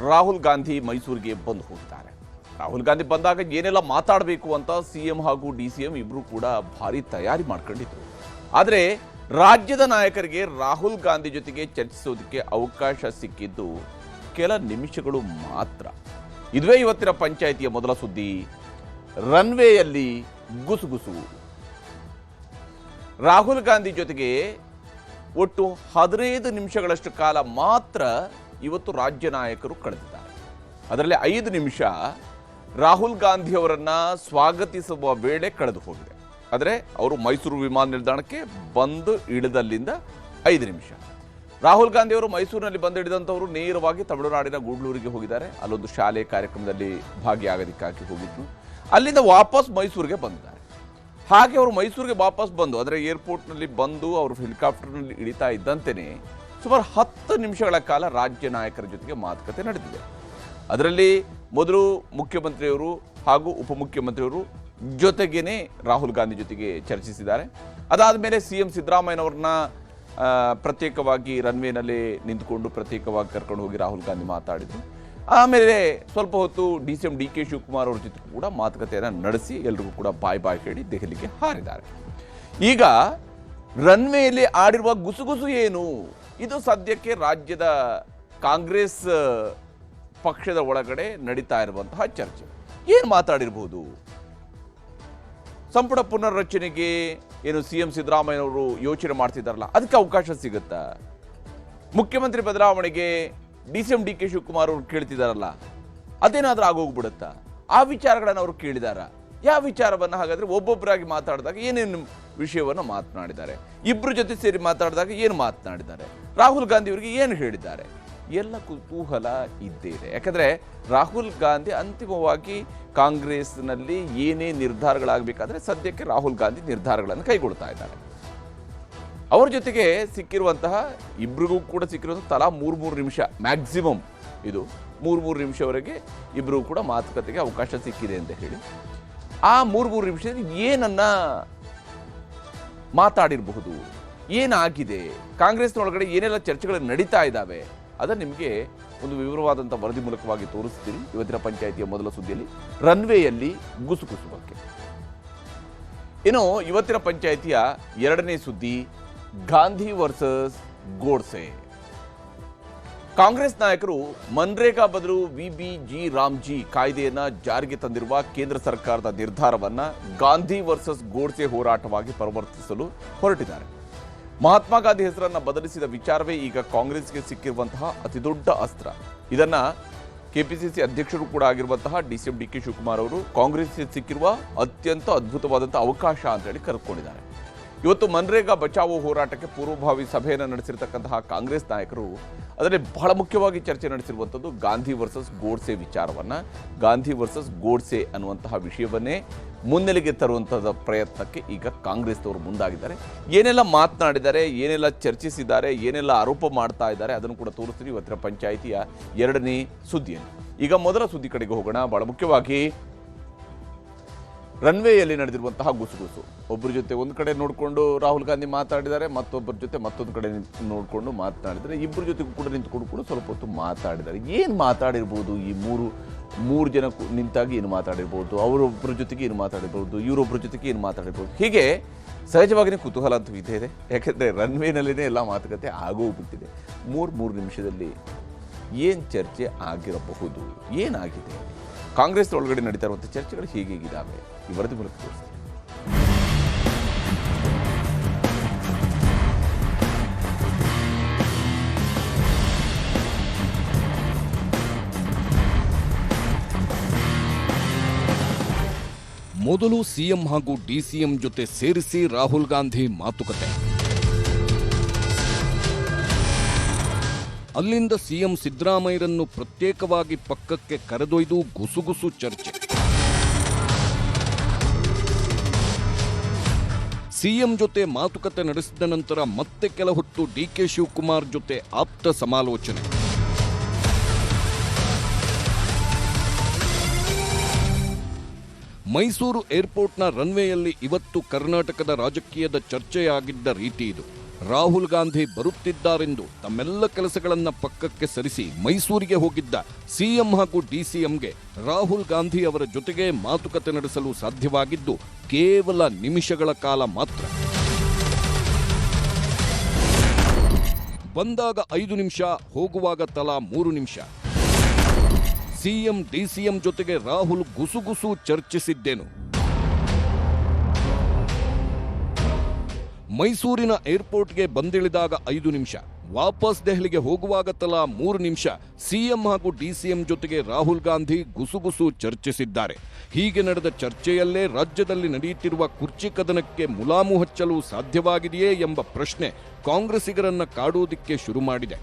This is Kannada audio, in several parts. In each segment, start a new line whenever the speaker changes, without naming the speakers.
ರಾಹುಲ್ ಗಾಂಧಿ ಮೈಸೂರಿಗೆ ಬಂದು ಹೋಗ್ತಾರೆ. ರಾಹುಲ್ ಗಾಂಧಿ ಬಂದಾಗ ಏನೆಲ್ಲ ಮಾತಾಡಬೇಕು ಅಂತ ಸಿಎಂ ಹಾಗೂ ಡಿಸಿಎಂ ಇಬ್ಬರು ಕೂಡ ಭಾರಿ ತಯಾರಿ ಮಾಡ್ಕೊಂಡಿದ್ರು. ಆದರೆ ರಾಜ್ಯದ ನಾಯಕರಿಗೆ ರಾಹುಲ್ ಗಾಂಧಿ ಜೊತೆಗೆ ಚರ್ಚಿಸೋದಕ್ಕೆ ಅವಕಾಶ ಸಿಕ್ಕಿದ್ದು ಕೆಲ ನಿಮಿಷಗಳು ಮಾತ್ರ. ಇದುವೇ ಇವತ್ತಿನ ಪಂಚಾಯಿತಿಯ ಮೊದಲ ಸುದ್ದಿ. ರನ್ವೇಯಲ್ಲಿ ಗುಸುಗುಸು. ರಾಹುಲ್ ಗಾಂಧಿ ಜೊತೆಗೆ ಒಟ್ಟು 15 ನಿಮಿಷಗಳಷ್ಟು ಕಾಲ ಮಾತ್ರ ಇವತ್ತು ರಾಜ್ಯ ನಾಯಕರು ಕಳೆದಿದ್ದಾರೆ. ಅದರಲ್ಲಿ 5 ನಿಮಿಷ ರಾಹುಲ್ ಗಾಂಧಿ ಅವರನ್ನ ಸ್ವಾಗತಿಸುವ ವೇಳೆ ಕಳೆದು ಹೋಗಿದೆ. ಆದರೆ ಅವರು ಮೈಸೂರು ವಿಮಾನ ನಿಲ್ದಾಣಕ್ಕೆ ಬಂದು ಇಳಿದಲ್ಲಿಂದ 5 ನಿಮಿಷ. ರಾಹುಲ್ ಗಾಂಧಿ ಅವರು ಮೈಸೂರಿನಲ್ಲಿ ಬಂದು ಹಿಡಿದಂಥವರು ನೇರವಾಗಿ ತಮಿಳುನಾಡಿನ ಗೂಡ್ಲೂರಿಗೆ ಹೋಗಿದ್ದಾರೆ. ಅಲ್ಲೊಂದು ಶಾಲೆ ಕಾರ್ಯಕ್ರಮದಲ್ಲಿ ಭಾಗಿಯಾಗೋದಕ್ಕಾಗಿ ಹೋಗಿದ್ರು. ಅಲ್ಲಿಂದ ವಾಪಸ್ ಮೈಸೂರಿಗೆ ಬಂದಿದ್ದಾರೆ. ಹಾಗೆ ಅವರು ಮೈಸೂರಿಗೆ ವಾಪಸ್ ಬಂದು ಅಂದರೆ ಏರ್ಪೋರ್ಟ್ನಲ್ಲಿ ಬಂದು ಅವರು ಹೆಲಿಕಾಪ್ಟರ್ನಲ್ಲಿ ಇಳಿತಾ ಇದ್ದಂತೆಯೇ ಸುಮಾರು 10 ನಿಮಿಷಗಳ ಕಾಲ ರಾಜ್ಯ ನಾಯಕರ ಜೊತೆಗೆ ಮಾತುಕತೆ ನಡೆದಿದೆ. ಅದರಲ್ಲಿ ಮೊದಲು ಮುಖ್ಯಮಂತ್ರಿಯವರು ಹಾಗೂ ಉಪಮುಖ್ಯಮಂತ್ರಿಯವರು ಜೊತೆಗೇನೆ ರಾಹುಲ್ ಗಾಂಧಿ ಜೊತೆಗೆ ಚರ್ಚಿಸಿದ್ದಾರೆ. ಅದಾದ ಮೇಲೆ ಸಿಎಂ ಸಿದ್ದರಾಮಯ್ಯನವ್ರನ್ನ ಪ್ರತ್ಯೇಕವಾಗಿ ರನ್ವೇನಲ್ಲಿ ನಿಂತುಕೊಂಡು ಪ್ರತ್ಯೇಕವಾಗಿ ಕರ್ಕೊಂಡು ಹೋಗಿ ರಾಹುಲ್ ಗಾಂಧಿ ಮಾತಾಡಿದರು. ಆಮೇಲೆ ಸ್ವಲ್ಪ ಹೊತ್ತು ಡಿಸಿಎಂ ಡಿ ಕೆ ಶಿವಕುಮಾರ್ ಅವ್ರ ಜೊತೆ ಕೂಡ ಮಾತುಕತೆಯನ್ನು ನಡೆಸಿ ಎಲ್ರಿಗೂ ಕೂಡ ಬಾಯ್ ಹೇಳಿ ದೆಹಲಿಗೆ ಹಾರಿದ್ದಾರೆ. ಈಗ ರನ್ವೇಯಲ್ಲಿ ಆಡಿರುವ ಗುಸುಗುಸು ಏನು? ಇದು ಸದ್ಯಕ್ಕೆ ರಾಜ್ಯದ ಕಾಂಗ್ರೆಸ್ ಪಕ್ಷದ ಒಳಗಡೆ ನಡೀತಾ ಇರುವಂತಹ ಚರ್ಚೆ. ಏನು ಮಾತಾಡಿರ್ಬೋದು? ಸಂಪುಟ ಪುನರ್ರಚನೆಗೆ ಏನು ಸಿಎಂ ಸಿದ್ದರಾಮಯ್ಯನವರು ಯೋಚನೆ ಮಾಡ್ತಿದ್ದಾರಲ್ಲ, ಅದಕ್ಕೆ ಅವಕಾಶ ಸಿಗುತ್ತಾ? ಮುಖ್ಯಮಂತ್ರಿ ಬದಲಾವಣೆಗೆ ಡಿಸಿಎಂ ಡಿ ಕೆ ಶಿವಕುಮಾರ್ ಅವರು ಕೇಳ್ತಿದಾರಲ್ಲ, ಅದೇನಾದ್ರೂ ಆಗೋಗ್ಬಿಡುತ್ತಾ? ಆ ವಿಚಾರಗಳನ್ನು ಅವರು ಕೇಳಿದಾರ? ಯಾವ ವಿಚಾರವನ್ನು ಹಾಗಾದ್ರೆ ಒಬ್ಬೊಬ್ಬರಾಗಿ ಮಾತಾಡಿದಾಗ ಏನೇನು ವಿಷಯವನ್ನು ಮಾತನಾಡಿದ್ದಾರೆ, ಇಬ್ಬರು ಜೊತೆ ಸೇರಿ ಮಾತಾಡಿದಾಗ ಏನು ಮಾತನಾಡಿದ್ದಾರೆ, ರಾಹುಲ್ ಗಾಂಧಿ ಅವರಿಗೆ ಏನು ಹೇಳಿದ್ದಾರೆ, ಎಲ್ಲ ಕುತೂಹಲ ಇದ್ದೇ ಇದೆ. ಯಾಕಂದ್ರೆ ರಾಹುಲ್ ಗಾಂಧಿ ಅಂತಿಮವಾಗಿ ಕಾಂಗ್ರೆಸ್ನಲ್ಲಿ ಏನೇ ನಿರ್ಧಾರಗಳಾಗಬೇಕಾದ್ರೆ ಸದ್ಯಕ್ಕೆ ರಾಹುಲ್ ಗಾಂಧಿ ನಿರ್ಧಾರಗಳನ್ನು ಕೈಗೊಳ್ತಾ ಇದ್ದಾರೆ. ಅವ್ರ ಜೊತೆಗೆ ಸಿಕ್ಕಿರುವಂತಹ ಇಬ್ಬರಿಗೂ ಕೂಡ ಸಿಕ್ಕಿರುವಂಥ ತಲಾ 3 ನಿಮಿಷ ಮ್ಯಾಕ್ಸಿಮಮ್, ಇದು 3 ನಿಮಿಷವರೆಗೆ ಇಬ್ಬರಿಗೂ ಕೂಡ ಮಾತುಕತೆಗೆ ಅವಕಾಶ ಸಿಕ್ಕಿದೆ ಅಂತ ಹೇಳಿ ಆ 3 ನಿಮಿಷದಲ್ಲಿ ಏನನ್ನ ಮಾತಾಡಿರಬಹುದು, ಏನಾಗಿದೆ, ಕಾಂಗ್ರೆಸ್ನೊಳಗಡೆ ಏನೆಲ್ಲ ಚರ್ಚೆಗಳು ನಡೀತಾ ಇದ್ದಾವೆ, ಅದನ್ನು ನಿಮಗೆ ಒಂದು ವಿವರವಾದಂಥ ವರದಿ ಮೂಲಕವಾಗಿ ತೋರಿಸ್ತೀನಿ ಇವತ್ತಿನ ಪಂಚಾಯಿತಿಯ ಮೊದಲ ಸುದ್ದಿಯಲ್ಲಿ. ರನ್ವೇಯಲ್ಲಿ ಗುಸುಗುಸು ಬಗ್ಗೆ. ಇನ್ನು ಇವತ್ತಿನ ಪಂಚಾಯಿತಿಯ 2ನೇ ಸುದ್ದಿ, ಗಾಂಧಿ ವರ್ಸಸ್ ಗೋಡ್ಸೆ. ಕಾಂಗ್ರೆಸ್ ನಾಯಕರು ಮನ್ರೇಗಾ ಬದಲು ವಿಬಿಜಿ ರಾಮ್ಜಿ ಕಾಯ್ದೆಯನ್ನ ಜಾರಿಗೆ ತಂದಿರುವ ಕೇಂದ್ರ ಸರ್ಕಾರದ ನಿರ್ಧಾರವನ್ನ ಗಾಂಧಿ ವರ್ಸಸ್ ಗೋಡ್ಸೆ ಹೋರಾಟವಾಗಿ ಪರಿವರ್ತಿಸಲು ಹೊರಟಿದ್ದಾರೆ. ಮಹಾತ್ಮ ಗಾಂಧಿ ಹೆಸರನ್ನ ಬದಲಿಸಿದ ವಿಚಾರವೇ ಈಗ ಕಾಂಗ್ರೆಸ್ಗೆ ಸಿಕ್ಕಿರುವಂತಹ ಅತಿದೊಡ್ಡ ಅಸ್ತ್ರ. ಇದನ್ನ ಕೆಪಿಸಿಸಿ ಅಧ್ಯಕ್ಷರು ಕೂಡ ಆಗಿರುವಂತಹ ಡಿಸಿಎಂ ಡಿ ಕೆ ಶಿವಕುಮಾರ್ ಅವರು ಕಾಂಗ್ರೆಸ್ಗೆ ಸಿಕ್ಕಿರುವ ಅತ್ಯಂತ ಅದ್ಭುತವಾದಂತಹ ಅವಕಾಶ ಅಂತ ಹೇಳಿ ಕರೆದುಕೊಂಡಿದ್ದಾರೆ. ಇವತ್ತು ಮನ್ರೇಗಾ ಬಚಾವೋ ಹೋರಾಟಕ್ಕೆ ಪೂರ್ವಭಾವಿ ಸಭೆಯನ್ನು ನಡೆಸಿರ್ತಕ್ಕಂತಹ ಕಾಂಗ್ರೆಸ್ ನಾಯಕರು ಅದರಲ್ಲಿ ಬಹಳ ಮುಖ್ಯವಾಗಿ ಚರ್ಚೆ ನಡೆಸಿರುವಂಥದ್ದು ಗಾಂಧಿ ವರ್ಸಸ್ ಗೋಡ್ಸೆ ವಿಚಾರವನ್ನ. ಗಾಂಧಿ ವರ್ಸಸ್ ಗೋಡ್ಸೆ ಅನ್ನುವಂತಹ ವಿಷಯವನ್ನೇ ಮುನ್ನೆಲೆಗೆ ತರುವಂತಹ ಪ್ರಯತ್ನಕ್ಕೆ ಈಗ ಕಾಂಗ್ರೆಸ್ನವರು ಮುಂದಾಗಿದ್ದಾರೆ. ಏನೆಲ್ಲ ಮಾತನಾಡಿದ್ದಾರೆ, ಏನೆಲ್ಲ ಚರ್ಚಿಸಿದ್ದಾರೆ, ಏನೆಲ್ಲ ಆರೋಪ ಮಾಡ್ತಾ ಇದ್ದಾರೆ, ಅದನ್ನು ಕೂಡ ತೋರಿಸ್ತೀವಿ ಇವತ್ತಿನ ಪಂಚಾಯಿತಿಯ 2ನೇ ಸುದ್ದಿಯಲ್ಲಿ. ಈಗ ಮೊದಲ ಸುದ್ದಿ ಕಡೆಗೆ ಹೋಗೋಣ. ಬಹಳ ಮುಖ್ಯವಾಗಿ ರನ್ವೇಯಲ್ಲಿ ನಡೆದಿರುವಂತಹ ಗುಸುಗುಸು. ಒಬ್ಬರ ಜೊತೆ ಒಂದು ಕಡೆ ನೋಡಿಕೊಂಡು ರಾಹುಲ್ ಗಾಂಧಿ ಮಾತಾಡಿದ್ದಾರೆ, ಮತ್ತೊಬ್ಬರ ಜೊತೆ ಮತ್ತೊಂದು ಕಡೆ ನೋಡಿಕೊಂಡು ಮಾತನಾಡಿದ್ದಾರೆ. ಇಬ್ಬರ ಜೊತೆಗೂ ಕೂಡ ನಿಂತ್ಕೊಂಡು ಕೂಡ ಸ್ವಲ್ಪ ಹೊತ್ತು ಮಾತಾಡಿದ್ದಾರೆ. ಏನು ಮಾತಾಡಿರ್ಬೋದು? ಈ ಮೂರು ಜನ ನಿಂತಾಗಿ ಏನು ಮಾತಾಡಿರ್ಬೋದು, ಅವರೊಬ್ಬರ ಜೊತೆಗೆ ಏನು ಮಾತಾಡಿರ್ಬೋದು, ಇವರೊಬ್ಬರ ಜೊತೆಗೆ ಏನು ಮಾತಾಡಿರ್ಬೋದು, ಹೀಗೆ ಸಹಜವಾಗಿಯೇ ಕುತೂಹಲ ಅಂತೂ ಇದ್ದೇ ಇದೆ. ಯಾಕೆಂದರೆ ರನ್ವೇನಲ್ಲೇ ಎಲ್ಲ ಮಾತುಕತೆ ಆಗೋಗ್ಬಿಟ್ಟಿದೆ. 3 ನಿಮಿಷದಲ್ಲಿ ಏನು ಚರ್ಚೆ ಆಗಿರಬಹುದು, ಏನಾಗಿದೆ, ಕಾಂಗ್ರೆಸ್ ಒಳಗಡೆ ನಡೀತಾ ಇರುವಂಥ ಚರ್ಚೆಗಳು ಹೇಗಿದ್ದಾವೆ ಈ ವರದಿ ಮೂಲಕ ತೋರಿಸ್ತೀವಿ.
ಮೊದಲು ಸಿಎಂ ಹಾಗೂ ಡಿಸಿಎಂ ಜೊತೆ ಸೇರಿಸಿ ರಾಹುಲ್ ಗಾಂಧಿ ಮಾತುಕತೆ. ಅಲ್ಲಿಂದ ಸಿಎಂ ಸಿದ್ದರಾಮಯ್ಯರನ್ನು ಪ್ರತ್ಯೇಕವಾಗಿ ಪಕ್ಕಕ್ಕೆ ಕರೆದೊಯ್ದು ಗುಸುಗುಸು ಚರ್ಚೆ. ಸಿಎಂ ಜೊತೆ ಮಾತುಕತೆ ನಡೆಸಿದ ನಂತರ ಮತ್ತೆ ಕೆಲ ಹೊತ್ತು ಡಿಕೆ ಶಿವಕುಮಾರ್ ಜೊತೆ ಆಪ್ತ ಸಮಾಲೋಚನೆ. ಮೈಸೂರು ಏರ್ಪೋರ್ಟ್ನ ರನ್ವೇಯಲ್ಲಿ ಇವತ್ತು ಕರ್ನಾಟಕದ ರಾಜಕೀಯದ ಚರ್ಚೆಯಾಗಿದ್ದ ರೀತಿ ಇದು. ರಾಹುಲ್ ಗಾಂಧಿ ಬರುತ್ತಿದ್ದಾರೆಂದು ತಮ್ಮೆಲ್ಲ ಕೆಲಸಗಳನ್ನ ಪಕ್ಕಕ್ಕೆ ಸರಿಸಿ ಮೈಸೂರಿಗೆ ಹೋಗಿದ್ದ ಸಿಎಂ ಹಾಗೂ ಡಿಸಿಎಂಗೆ ರಾಹುಲ್ ಗಾಂಧಿ ಅವರ ಜೊತೆಗೆ ಮಾತುಕತೆ ನಡೆಸಲು ಸಾಧ್ಯವಾಗಿದ್ದು ಕೇವಲ ನಿಮಿಷಗಳ ಕಾಲ ಮಾತ್ರ. ಬಂದಾಗ 5 ನಿಮಿಷ, ಹೋಗುವಾಗ ತಲಾ 3 ನಿಮಿಷ. ಸಿಎಂ ಡಿಸಿಎಂ ಜೊತೆಗೆ ರಾಹುಲ್ ಗುಸುಗುಸು ಚರ್ಚಿಸಿದ್ದೇನು? ಮೈಸೂರಿನ ಏರ್ಪೋರ್ಟ್ಗೆ ಬಂದಿಳಿದಾಗ 5 ನಿಮಿಷ, ವಾಪಸ್ ದೆಹಲಿಗೆ ಹೋಗುವಾಗ ತಲಾ 3 ನಿಮಿಷ ಸಿಎಂ ಹಾಗೂ ಡಿಸಿಎಂ ಜೊತೆಗೆ ರಾಹುಲ್ ಗಾಂಧಿ ಗುಸುಗುಸು ಚರ್ಚಿಸಿದ್ದಾರೆ. ಹೀಗೆ ನಡೆದ ಚರ್ಚೆಯಲ್ಲೇ ರಾಜ್ಯದಲ್ಲಿ ನಡೆಯುತ್ತಿರುವ ಕುರ್ಚಿ ಕದನಕ್ಕೆ ಮುಲಾಮು ಹಚ್ಚಲು ಸಾಧ್ಯವಾಗಿದೆಯೇ ಎಂಬ ಪ್ರಶ್ನೆ ಕಾಂಗ್ರೆಸ್ಸಿಗರನ್ನ ಕಾಡುವುದಕ್ಕೆ ಶುರು ಮಾಡಿದೆ.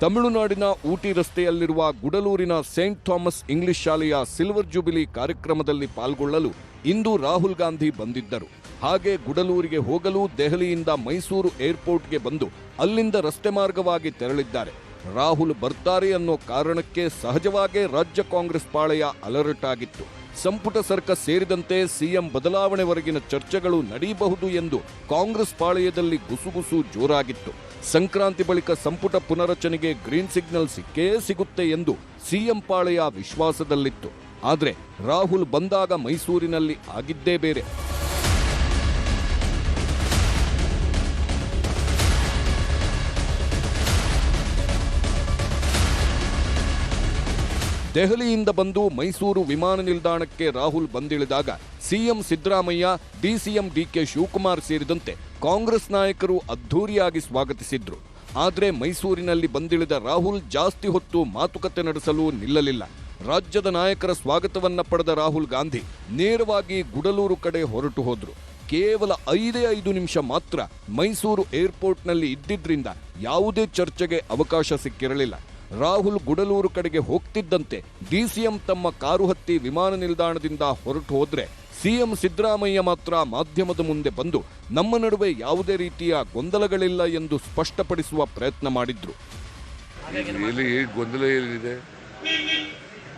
ತಮಿಳುನಾಡಿನ ಊಟಿ ರಸ್ತೆಯಲ್ಲಿರುವ ಗುಡಲೂರಿನ ಸೇಂಟ್ ಥಾಮಸ್ ಇಂಗ್ಲಿಷ್ ಶಾಲೆಯ ಸಿಲ್ವರ್ ಜೂಬಿಲಿ ಕಾರ್ಯಕ್ರಮದಲ್ಲಿ ಪಾಲ್ಗೊಳ್ಳಲು ಇಂದು ರಾಹುಲ್ ಗಾಂಧಿ ಬಂದಿದ್ದರು. ಹಾಗೆ ಗುಡಲೂರಿಗೆ ಹೋಗಲು ದೆಹಲಿಯಿಂದ ಮೈಸೂರು ಏರ್ಪೋರ್ಟ್ಗೆ ಬಂದು ಅಲ್ಲಿಂದ ರಸ್ತೆ ಮಾರ್ಗವಾಗಿ ತೆರಳಿದ್ದಾರೆ. ರಾಹುಲ್ ಬರ್ತಾರೆ ಅನ್ನೋ ಕಾರಣಕ್ಕೆ ಸಹಜವಾಗೇ ರಾಜ್ಯ ಕಾಂಗ್ರೆಸ್ ಪಾಳೆಯ ಅಲರ್ಟ್ ಆಗಿತ್ತು. ಸಂಪುಟ ಸರ್ಕಸ್ ಸೇರಿದಂತೆ ಸಿಎಂ ಬದಲಾವಣೆವರೆಗಿನ ಚರ್ಚೆಗಳು ನಡೆಯಬಹುದು ಎಂದು ಕಾಂಗ್ರೆಸ್ ಪಾಳೆಯದಲ್ಲಿ ಗುಸುಗುಸು ಜೋರಾಗಿತ್ತು. ಸಂಕ್ರಾಂತಿ ಬಳಿಕ ಸಂಪುಟ ಪುನರಚನೆಗೆ ಗ್ರೀನ್ ಸಿಗ್ನಲ್ ಸಿಕ್ಕೇ ಸಿಗುತ್ತೆ ಎಂದು ಸಿಎಂ ಪಾಳೆಯ ವಿಶ್ವಾಸದಲ್ಲಿತ್ತು. ಆದರೆ ರಾಹುಲ್ ಬಂದಾಗ ಮೈಸೂರಿನಲ್ಲಿ ಆಗಿದ್ದೇ ಬೇರೆ. ದೆಹಲಿಯಿಂದ ಬಂದು ಮೈಸೂರು ವಿಮಾನ ನಿಲ್ದಾಣಕ್ಕೆ ರಾಹುಲ್ ಬಂದಿಳಿದಾಗ CM Siddaramaiah, DCM DK Shivakumar ಸೇರಿದಂತೆ ಕಾಂಗ್ರೆಸ್ ನಾಯಕರು ಅದ್ಧೂರಿಯಾಗಿ ಸ್ವಾಗತಿಸಿದ್ರು. ಆದರೆ ಮೈಸೂರಿನಲ್ಲಿ ಬಂದಿಳಿದ ರಾಹುಲ್ ಜಾಸ್ತಿ ಹೊತ್ತು ಮಾತುಕತೆ ನಡೆಸಲು ನಿಲ್ಲಲಿಲ್ಲ. ರಾಜ್ಯದ ನಾಯಕರ ಸ್ವಾಗತವನ್ನ ಪಡೆದ ರಾಹುಲ್ ಗಾಂಧಿ ನೇರವಾಗಿ ಗುಡಲೂರು ಕಡೆ ಹೊರಟು ಹೋದ್ರು. ಕೇವಲ 5 ನಿಮಿಷ ಮಾತ್ರ ಮೈಸೂರು ಏರ್ಪೋರ್ಟ್ನಲ್ಲಿ ಇದ್ದಿದ್ರಿಂದ ಯಾವುದೇ ಚರ್ಚೆಗೆ ಅವಕಾಶ ಸಿಕ್ಕಿರಲಿಲ್ಲ. ರಾಹುಲ್ ಗುಡಲೂರು ಕಡೆಗೆ ಹೋಗ್ತಿದ್ದಂತೆ ಡಿಸಿಎಂ ತಮ್ಮ ಕಾರು ಹತ್ತಿ ವಿಮಾನ ನಿಲ್ದಾಣದಿಂದ ಹೊರಟು ಹೋದ್ರೆ ಸಿಎಂ ಸಿದ್ದರಾಮಯ್ಯ ಮಾತ್ರ ಮಾಧ್ಯಮದ ಮುಂದೆ ಬಂದು ನಮ್ಮ ನಡುವೆ ಯಾವುದೇ ರೀತಿಯ ಗೊಂದಲಗಳಿಲ್ಲ ಎಂದು ಸ್ಪಷ್ಟಪಡಿಸುವ ಪ್ರಯತ್ನ ಮಾಡಿದ್ರು.
ಗೊಂದಲ ಏನಿದೆ?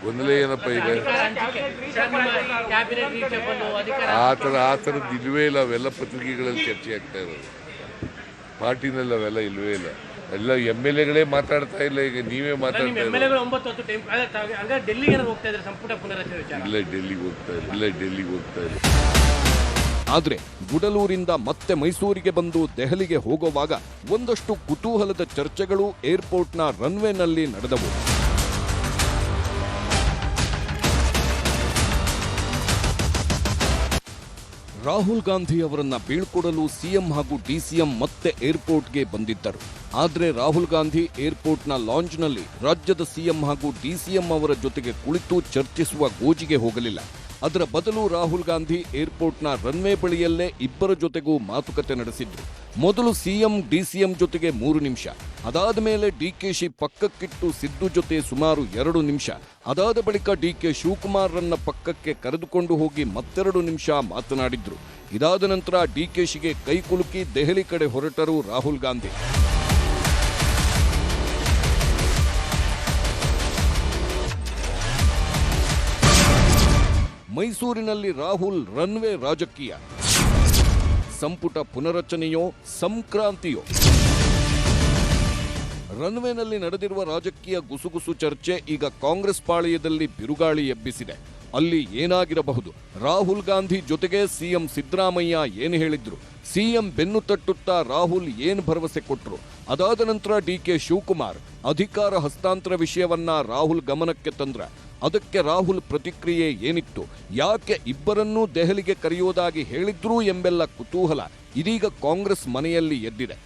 ಗೊಂದಲ ಏನಪ್ಪ ಇದೆ? ಆ ಥರದ್ದು ಇಲ್ವೇ ಇಲ್ಲ. ಅವೆಲ್ಲ ಪತ್ರಿಕೆಗಳಲ್ಲಿ ಚರ್ಚೆ ಆಗ್ತಾ ಇರೋದು. ಪಾರ್ಟಿನಲ್ಲಿ ಅವೆಲ್ಲ ಇಲ್ವೇ ಇಲ್ಲ. ಎಲ್ಲ MLAಗಳೇ ಮಾತಾಡ್ತಾ ಇಲ್ಲ. ಈಗ ನೀವೇ ಮಾತಾಡ್ತಾ ಇಲ್ಲ. ಡೆಲ್ಲಿಗೆ ಹೋಗ್ತಾ ಇಲ್ಲ.
ಆದ್ರೆ ಗುಡಲೂರಿಂದ ಮತ್ತೆ ಮೈಸೂರಿಗೆ ಬಂದು ದೆಹಲಿಗೆ ಹೋಗುವಾಗ ಒಂದಷ್ಟು ಕುತೂಹಲದ ಚರ್ಚೆಗಳು ಏರ್ಪೋರ್ಟ್ನ ರನ್ವೇನಲ್ಲಿ ನಡೆದವು. ರಾಹುಲ್ ಗಾಂಧಿ ಅವರನ್ನ ಬೀಳ್ಕೊಡಲು ಸಿಎಂ ಹಾಗೂ ಡಿಸಿಎಂ ಮತ್ತೆ ಏರ್ಪೋರ್ಟ್ಗೆ ಬಂದಿದ್ದರು. ಆದರೆ ರಾಹುಲ್ ಗಾಂಧಿ ಏರ್ಪೋರ್ಟ್ನ ಲಾಂಜ್ನಲ್ಲಿ ರಾಜ್ಯದ ಸಿಎಂ ಹಾಗೂ ಡಿಸಿಎಂ ಅವರ ಜೊತೆಗೆ ಕುಳಿತು ಚರ್ಚಿಸುವ ಗೋಜಿಗೆ ಹೋಗಲಿಲ್ಲ. ಅದರ ಬದಲು ರಾಹುಲ್ ಗಾಂಧಿ ಏರ್ಪೋರ್ಟ್ನ ರನ್ವೇ ಬಳಿಯಲ್ಲೇ ಇಬ್ಬರ ಜೊತೆಗೂ ಮಾತುಕತೆ ನಡೆಸಿದ್ರು. ಮೊದಲು ಸಿಎಂ ಡಿಸಿಎಂ ಜೊತೆಗೆ 3 ನಿಮಿಷ, ಅದಾದ ಮೇಲೆ ಡಿಕೆಶಿ ಪಕ್ಕಕ್ಕಿಟ್ಟು ಸಿದ್ದು ಜೊತೆ ಸುಮಾರು 2 ನಿಮಿಷ, ಅದಾದ ಬಳಿಕ ಡಿಕೆ ಶಿವಕುಮಾರ್ರನ್ನ ಪಕ್ಕಕ್ಕೆ ಕರೆದುಕೊಂಡು ಹೋಗಿ ಮತ್ತೆರಡು ನಿಮಿಷ ಮಾತನಾಡಿದ್ರು. ಇದಾದ ನಂತರ ಡಿಕೆಶಿಗೆ ಕೈ ಕುಲುಕಿ ದೆಹಲಿ ಕಡೆ ಹೊರಟರು ರಾಹುಲ್ ಗಾಂಧಿ. ಮೈಸೂರಿನಲ್ಲಿ ರಾಹುಲ್ ರನ್ವೇ ರಾಜಕೀಯ, ಸಂಪುಟ ಪುನರಚನೆಯೋ ಸಂಕ್ರಾಂತಿಯೋ? ರನ್ವೇನಲ್ಲಿ ನಡೆದಿರುವ ರಾಜಕೀಯ ಗುಸುಗುಸು ಚರ್ಚೆ ಈಗ ಕಾಂಗ್ರೆಸ್ ಪಾಳೆಯದಲ್ಲಿ ಬಿರುಗಾಳಿ ಎಬ್ಬಿಸಿದೆ. ಅಲ್ಲಿ ಏನಾಗಿರಬಹುದು? ರಾಹುಲ್ ಗಾಂಧಿ ಜೊತೆಗೆ ಸಿಎಂ ಸಿದ್ದರಾಮಯ್ಯ ಏನು ಹೇಳಿದ್ರು? ಸಿಎಂ ಬೆನ್ನು ತಟ್ಟುತ್ತಾ ರಾಹುಲ್ ಏನು ಭರವಸೆ ಕೊಟ್ಟರು? ಅದಾದ ನಂತರ ಡಿಕೆ ಶಿವಕುಮಾರ್ ಅಧಿಕಾರ ಹಸ್ತಾಂತರ ವಿಷಯವನ್ನ ರಾಹುಲ್ ಗಮನಕ್ಕೆ ತಂದ್ರ. ಅದಕ್ಕೆ ರಾಹುಲ್ ಪ್ರತಿಕ್ರಿಯೆ ಏನಿತ್ತು? ಯಾಕೆ ಇಬ್ಬರನ್ನೂ ದೆಹಲಿಗೆ ಕರೆಯುವುದಾಗಿ ಹೇಳಿದ್ರು ಎಂಬೆಲ್ಲ ಕುತೂಹಲ ಇದೀಗ ಕಾಂಗ್ರೆಸ್ ಮನೆಯಲ್ಲಿ ಎದ್ದಿದೆ.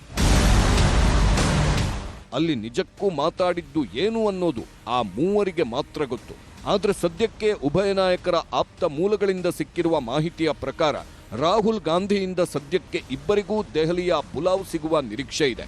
ಅಲ್ಲಿ ನಿಜಕ್ಕೂ ಮಾತಾಡಿದ್ದು ಏನು ಅನ್ನೋದು ಆ ಮೂವರಿಗೆ ಮಾತ್ರ ಗೊತ್ತು. ಆದರೆ ಸದ್ಯಕ್ಕೆ ಉಭಯ ನಾಯಕರ ಆಪ್ತ ಮೂಲಗಳಿಂದ ಸಿಕ್ಕಿರುವ ಮಾಹಿತಿಯ ಪ್ರಕಾರ ರಾಹುಲ್ ಗಾಂಧಿಯಿಂದ ಸದ್ಯಕ್ಕೆ ಇಬ್ಬರಿಗೂ ದೆಹಲಿಯ ಬುಲಾವ್ ಸಿಗುವ ನಿರೀಕ್ಷೆ ಇದೆ.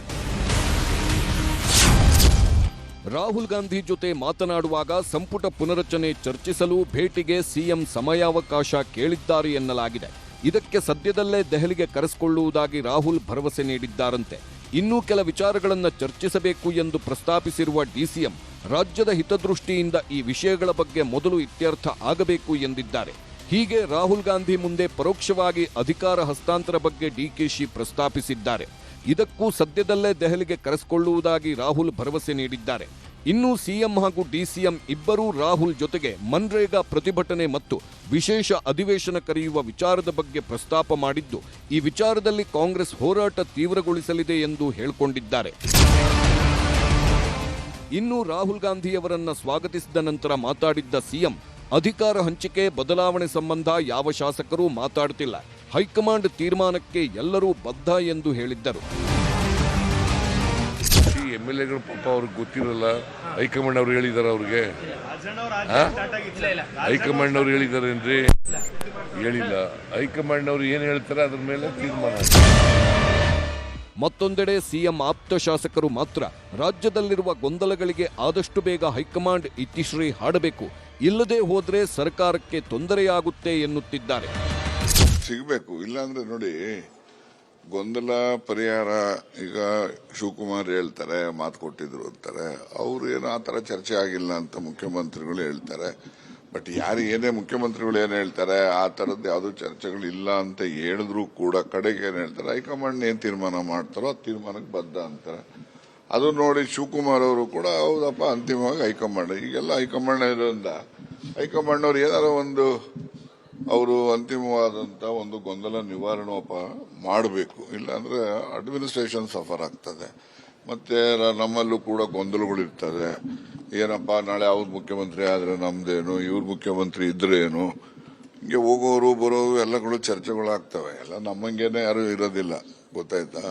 ರಾಹುಲ್ ಗಾಂಧಿ ಜೊತೆ ಮಾತನಾಡುವಾಗ ಸಂಪುಟ ಪುನರಚನೆ ಚರ್ಚಿಸಲು ಭೇಟಿಗೆ ಸಿಎಂ ಸಮಯಾವಕಾಶ ಕೇಳಿದ್ದಾರೆ ಎನ್ನಲಾಗಿದೆ. ಇದಕ್ಕೆ ಸದ್ಯದಲ್ಲೇ ದೆಹಲಿಗೆ ಕರೆಸಿಕೊಳ್ಳುವುದಾಗಿ ರಾಹುಲ್ ಭರವಸೆ ನೀಡಿದ್ದಾರಂತೆ. ಇನ್ನೂ ಕೆಲ ವಿಚಾರಗಳನ್ನು ಚರ್ಚಿಸಬೇಕು ಎಂದು ಪ್ರಸ್ತಾಪಿಸಿರುವ ಡಿಸಿಎಂ ರಾಜ್ಯದ ಹಿತದೃಷ್ಟಿಯಿಂದ ಈ ವಿಷಯಗಳ ಬಗ್ಗೆ ಮೊದಲು ಇತ್ಯರ್ಥ ಆಗಬೇಕು ಎಂದಿದ್ದಾರೆ. ಹೀಗೆ ರಾಹುಲ್ ಗಾಂಧಿ ಮುಂದೆ ಪರೋಕ್ಷವಾಗಿ ಅಧಿಕಾರ ಹಸ್ತಾಂತರ ಬಗ್ಗೆ ಡಿಕೆಶಿ ಪ್ರಸ್ತಾಪಿಸಿದ್ದಾರೆ. ಇದಕ್ಕೂ ಸದ್ಯದಲ್ಲೇ ದೆಹಲಿಗೆ ಕರೆಸಿಕೊಳ್ಳುವುದಾಗಿ ರಾಹುಲ್ ಭರವಸೆ ನೀಡಿದ್ದಾರೆ. ಇನ್ನು ಸಿಎಂ ಹಾಗೂ ಡಿಸಿಎಂ ಇಬ್ಬರೂ ರಾಹುಲ್ ಜೊತೆಗೆ ಮನ್ರೇಗಾ ಪ್ರತಿಭಟನೆ ಮತ್ತು ವಿಶೇಷ ಅಧಿವೇಶನ ಕರೆಯುವ ವಿಚಾರದ ಬಗ್ಗೆ ಪ್ರಸ್ತಾಪ ಮಾಡಿದ್ದು, ಈ ವಿಚಾರದಲ್ಲಿ ಕಾಂಗ್ರೆಸ್ ಹೋರಾಟ ತೀವ್ರಗೊಳಿಸಲಿದೆ ಎಂದು ಹೇಳಿಕೊಂಡಿದ್ದಾರೆ. ಇನ್ನು ರಾಹುಲ್ ಗಾಂಧಿಯವರನ್ನ ಸ್ವಾಗತಿಸಿದ ನಂತರ ಮಾತಾಡಿದ್ದ ಸಿಎಂ, ಅಧಿಕಾರ ಹಂಚಿಕೆ ಬದಲಾವಣೆ ಸಂಬಂಧ ಯಾವ ಶಾಸಕರೂ ಮಾತಾಡ್ತಿಲ್ಲ, ಹೈಕಮಾಂಡ್ ತೀರ್ಮಾನಕ್ಕೆ ಎಲ್ಲರೂ ಬದ್ಧ ಎಂದು ಹೇಳಿದ್ದರು.
MLAಗಳು ಪಾಪ ಅವ್ರಿಗೆ ಗೊತ್ತಿರಲ್ಲ, ಹೈಕಮಾಂಡ್ ಅವ್ರು ಹೇಳಿದಾರೆ, ಅವ್ರಿಗೆ ಹೈಕಮಾಂಡ್ ಅವ್ರು ಹೇಳಿದಾರೇನ್ರಿ? ಹೇಳಿಲ್ಲ. ಹೈಕಮಾಂಡ್ ಅವ್ರು ಏನು ಹೇಳ್ತಾರೆ ಅದ್ರ ಮೇಲೆ ತೀರ್ಮಾನ.
ಮತ್ತೊಂದೆಡೆ ಸಿಎಂ ಆಪ್ತ ಶಾಸಕರು ಮಾತ್ರ ರಾಜ್ಯದಲ್ಲಿರುವ ಗೊಂದಲಗಳಿಗೆ ಆದಷ್ಟು ಬೇಗ ಹೈಕಮಾಂಡ್ ಇತಿಶ್ರೀ ಹಾಡಬೇಕು, ಇಲ್ಲದೆ ಹೋದ್ರೆ ಸರ್ಕಾರಕ್ಕೆ ತೊಂದರೆಯಾಗುತ್ತೆ ಎನ್ನುತ್ತಿದ್ದಾರೆ.
ಸಿಗಬೇಕು, ಇಲ್ಲಾಂದ್ರೆ ನೋಡಿ ಗೊಂದಲ ಪರಿಹಾರ. ಈಗ ಶಿವಕುಮಾರ್ ಹೇಳ್ತಾರೆ, ಮಾತು ಕೊಟ್ಟಿದ್ರು ಅಂತಾರೆ, ಅವ್ರು ಏನೋ ಆ ಥರ ಚರ್ಚೆ ಆಗಿಲ್ಲ ಅಂತ ಮುಖ್ಯಮಂತ್ರಿಗಳು ಹೇಳ್ತಾರೆ. ಬಟ್ ಏನೇ ಮುಖ್ಯಮಂತ್ರಿಗಳು ಏನು ಹೇಳ್ತಾರೆ, ಆ ಥರದ್ದು ಯಾವುದೂ ಚರ್ಚೆಗಳು ಇಲ್ಲ ಅಂತ ಹೇಳಿದ್ರು ಕೂಡ ಕಡೆಗೆ ಏನು ಹೇಳ್ತಾರೆ, ಹೈಕಮಾಂಡ್ ಏನು ತೀರ್ಮಾನ ಮಾಡ್ತಾರೋ ಆ ತೀರ್ಮಾನಕ್ಕೆ ಬದ್ಧ ಅಂತಾರೆ. ಅದು ನೋಡಿ ಶಿವಕುಮಾರ್ ಅವರು ಕೂಡ ಹೌದಪ್ಪ ಅಂತಿಮವಾಗಿ ಹೈಕಮಾಂಡ್, ಈಗೆಲ್ಲ ಹೈಕಮಾಂಡ್ ಇರೋದ್ರಿಂದ ಹೈಕಮಾಂಡ್ ಅವ್ರು ಏನಾರ ಒಂದು ಅವರು ಅಂತಿಮವಾದಂತ ಒಂದು ಗೊಂದಲ ನಿವಾರಣೋಪ ಮಾಡಬೇಕು. ಇಲ್ಲಾಂದ್ರೆ ಅಡ್ಮಿನಿಸ್ಟ್ರೇಷನ್ ಸಫರ್ ಆಗ್ತದೆ. ಮತ್ತೆ ನಮ್ಮಲ್ಲೂ ಕೂಡ ಗೊಂದಲಗಳು ಇರ್ತದೆ. ಏನಪ್ಪಾ ನಾಳೆ ಅವ್ರ ಮುಖ್ಯಮಂತ್ರಿ ಆದ್ರೆ ನಮ್ದೇನು, ಇವ್ರ ಮುಖ್ಯಮಂತ್ರಿ ಇದ್ರೇನು, ಹಿಂಗೆ ಹೋಗೋರು ಬರೋರು ಎಲ್ಲಗಳು ಚರ್ಚೆಗಳಾಗ್ತವೆ. ಎಲ್ಲ ನಮ್ಮಂಗೇನೆ ಯಾರು ಇರೋದಿಲ್ಲ, ಗೊತ್ತಾಯ್ತಾ?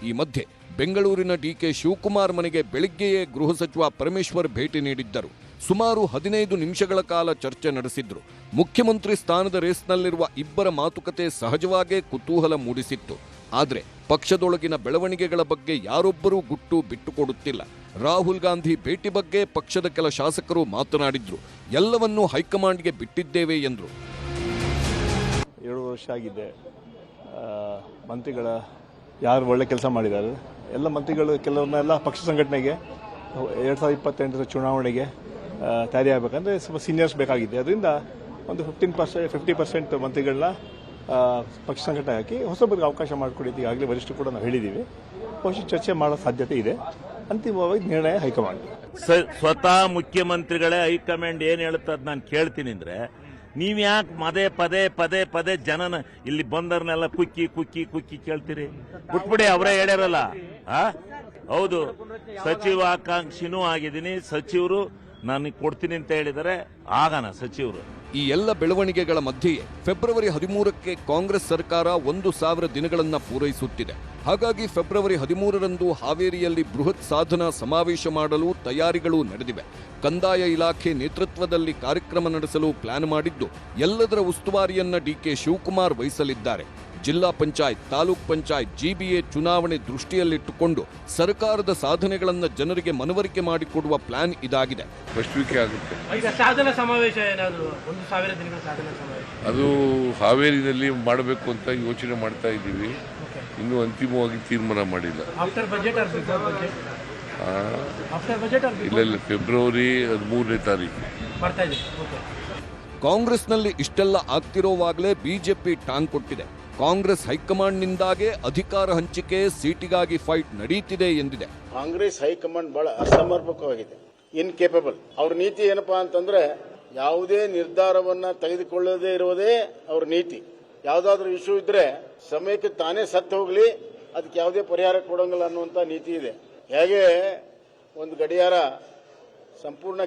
ಈ ಮಧ್ಯೆ ಬೆಂಗಳೂರಿನ ಡಿಕೆ ಶಿವಕುಮಾರ್ ಮನೆಗೆ ಬೆಳಿಗ್ಗೆಯೇ ಗೃಹ ಸಚಿವ ಪರಮೇಶ್ವರ್ ಭೇಟಿ ನೀಡಿದ್ದರು. ಸುಮಾರು 15 ನಿಮಿಷಗಳ ಕಾಲ ಚರ್ಚೆ ನಡೆಸಿದ್ರು. ಮುಖ್ಯಮಂತ್ರಿ ಸ್ಥಾನದ ರೇಸ್ನಲ್ಲಿರುವ ಇಬ್ಬರ ಮಾತುಕತೆ ಸಹಜವಾಗೇ ಕುತೂಹಲ ಮೂಡಿಸಿತ್ತು. ಆದರೆ ಪಕ್ಷದೊಳಗಿನ ಬೆಳವಣಿಗೆಗಳ ಬಗ್ಗೆ ಯಾರೊಬ್ಬರೂ ಗುಟ್ಟು ಬಿಟ್ಟುಕೊಡುತ್ತಿಲ್ಲ. ರಾಹುಲ್ ಗಾಂಧಿ ಭೇಟಿ ಬಗ್ಗೆ ಪಕ್ಷದ ಕೆಲ ಶಾಸಕರು ಮಾತನಾಡಿದ್ರು. ಎಲ್ಲವನ್ನೂ ಹೈಕಮಾಂಡ್ಗೆ ಬಿಟ್ಟಿದ್ದೇವೆ ಎಂದರು.
7 ವರ್ಷ ಆಗಿದೆ, ಮಂತ್ರಿಗಳ ಯಾರು ಒಳ್ಳೆ ಕೆಲಸ ಮಾಡಿದ್ದಾರೆ, ಎಲ್ಲ ಮಂತ್ರಿಗಳು ಕೆಲವನ್ನೆಲ್ಲ ಪಕ್ಷ ಸಂಘಟನೆಗೆ 2028 ಚುನಾವಣೆಗೆ ತಯಾರಿ ಆಗಬೇಕಂದ್ರೆ ಸ್ವಲ್ಪ ಸೀನಿಯರ್ಸ್ ಬೇಕಾಗಿದೆ. ಅದರಿಂದ ಒಂದು 50% ಮಂತ್ರಿಗಳನ್ನ ಪಕ್ಷ ಸಂಘಟನೆ ಹಾಕಿ ಹೊಸಬರಿಗೆ ಅವಕಾಶ ಮಾಡಿಕೊಡಿದ್ದು ಈಗಾಗಲೇ ವರಿಷ್ಠರು ಕೂಡ ನಾವು ಹೇಳಿದ್ದೀವಿ. ಬಹುಶಃ ಚರ್ಚೆ ಮಾಡೋ ಸಾಧ್ಯತೆ ಇದೆ. ಅಂತಿಮವಾಗಿ ನಿರ್ಣಯ ಹೈಕಮಾಂಡ್.
ಸ್ವತಃ ಮುಖ್ಯಮಂತ್ರಿಗಳೇ ಹೈಕಮಾಂಡ್ ಏನ್ ಹೇಳುತ್ತದ ನಾನು ಕೇಳ್ತೀನಿ ಅಂದ್ರೆ, ನೀವ್ ಯಾಕೆ ಪದೇ ಜನನ ಇಲ್ಲಿ ಬಂದರ್ನೆಲ್ಲ ಕುಕ್ಕಿ ಕೇಳ್ತೀರಿ? ಬಿಟ್ಬಿಡಿ, ಅವರೇ ಹೇಳ್ಯಾರಲ್ಲ. ಹೌದು, ಸಚಿವ ಆಕಾಂಕ್ಷಿನೂ ಆಗಿದ್ದೀನಿ, ಸಚಿವರು ನನಗೆ ಕೊಡ್ತೀನಿ ಅಂತ ಹೇಳಿದರೆ ಆಗೋಣ ಸಚಿವರು.
ಈ ಎಲ್ಲ ಬೆಳವಣಿಗೆಗಳ ಮಧ್ಯೆಯೇ ಫೆಬ್ರವರಿ 13ಕ್ಕೆ ಕಾಂಗ್ರೆಸ್ ಸರ್ಕಾರ 1000 ದಿನಗಳನ್ನ ಪೂರೈಸುತ್ತಿದೆ. ಹಾಗಾಗಿ ಫೆಬ್ರವರಿ 13ರಂದು ಹಾವೇರಿಯಲ್ಲಿ ಬೃಹತ್ ಸಾಧನಾ ಸಮಾವೇಶ ಮಾಡಲು ತಯಾರಿಗಳು ನಡೆದಿವೆ. ಕಂದಾಯ ಇಲಾಖೆ ನೇತೃತ್ವದಲ್ಲಿ ಕಾರ್ಯಕ್ರಮ ನಡೆಸಲು ಪ್ಲಾನ್ ಮಾಡಿದ್ದು, ಎಲ್ಲದರ ಉಸ್ತುವಾರಿಯನ್ನ ಡಿಕೆ ಶಿವಕುಮಾರ್ ವಹಿಸಲಿದ್ದಾರೆ. ಜಿಲ್ಲಾ ಪಂಚಾಯತ್, ತಾಲೂಕ್ ಪಂಚಾಯತ್, ಜಿಬಿಎ ಚುನಾವಣೆ ದೃಷ್ಟಿಯಲ್ಲಿಟ್ಟುಕೊಂಡು ಸರ್ಕಾರದ ಸಾಧನೆಗಳನ್ನು ಜನರಿಗೆ ಮನವರಿಕೆ ಮಾಡಿಕೊಡುವ ಪ್ಲಾನ್ ಇದಾಗಿದೆ.
ಸಾಧನಾ ಸಮಾವೇಶ ಏನಾದರೂ 1000 ದಿನಗಳ ಸಾಧನಾ ಸಮಾವೇಶ
ಅದು ಹಾವೇರಿನಲ್ಲಿ ಮಾಡಬೇಕು ಅಂತ ಯೋಚನೆ ಮಾಡ್ತಾ ಇದ್ದೀವಿ. ಇನ್ನೂ ಅಂತಿಮವಾಗಿ ತೀರ್ಮಾನ ಮಾಡಿಲ್ಲ. ಇಲ್ಲ, ಫೆಬ್ರವರಿ 13ನೇ ತಾರೀಕು.
ಕಾಂಗ್ರೆಸ್ನಲ್ಲಿ ಇಷ್ಟೆಲ್ಲ ಆಗ್ತಿರೋವಾಗಲೇ ಬಿಜೆಪಿ ಟಾಂಗ್ ಕೊಟ್ಟಿದೆ. ಕಾಂಗ್ರೆಸ್ ಹೈಕಮಾಂಡ್ನಿಂದಾಗೆ ಅಧಿಕಾರ ಹಂಚಿಕೆ, ಸೀಟಿಗಾಗಿ ಫೈಟ್ ನಡೀತಿದೆ ಎಂದಿದೆ.
ಕಾಂಗ್ರೆಸ್ ಹೈಕಮಾಂಡ್ ಬಹಳ ಅಸಮರ್ಪಕವಾಗಿದೆ, ಇನ್ಕೇಪಬಲ್. ಅವ್ರ ನೀತಿ ಏನಪ್ಪಾ ಅಂತಂದ್ರೆ, ಯಾವುದೇ ನಿರ್ಧಾರವನ್ನ ತೆಗೆದುಕೊಳ್ಳದೇ ಇರುವುದೇ ಅವ್ರ ನೀತಿ. ಯಾವ್ದಾದ್ರು ಇಶ್ಯೂ ಇದ್ರೆ ಸಮಯಕ್ಕೆ ತಾನೇ ಸತ್ತು ಹೋಗ್ಲಿ, ಅದಕ್ಕೆ ಯಾವುದೇ ಪರಿಹಾರ ಕೊಡೋಂಗಿಲ್ಲ ಅನ್ನುವಂತ ನೀತಿ ಇದೆ. ಹೇಗೆ ಒಂದು ಗಡಿಯಾರ ಸಂಪೂರ್ಣ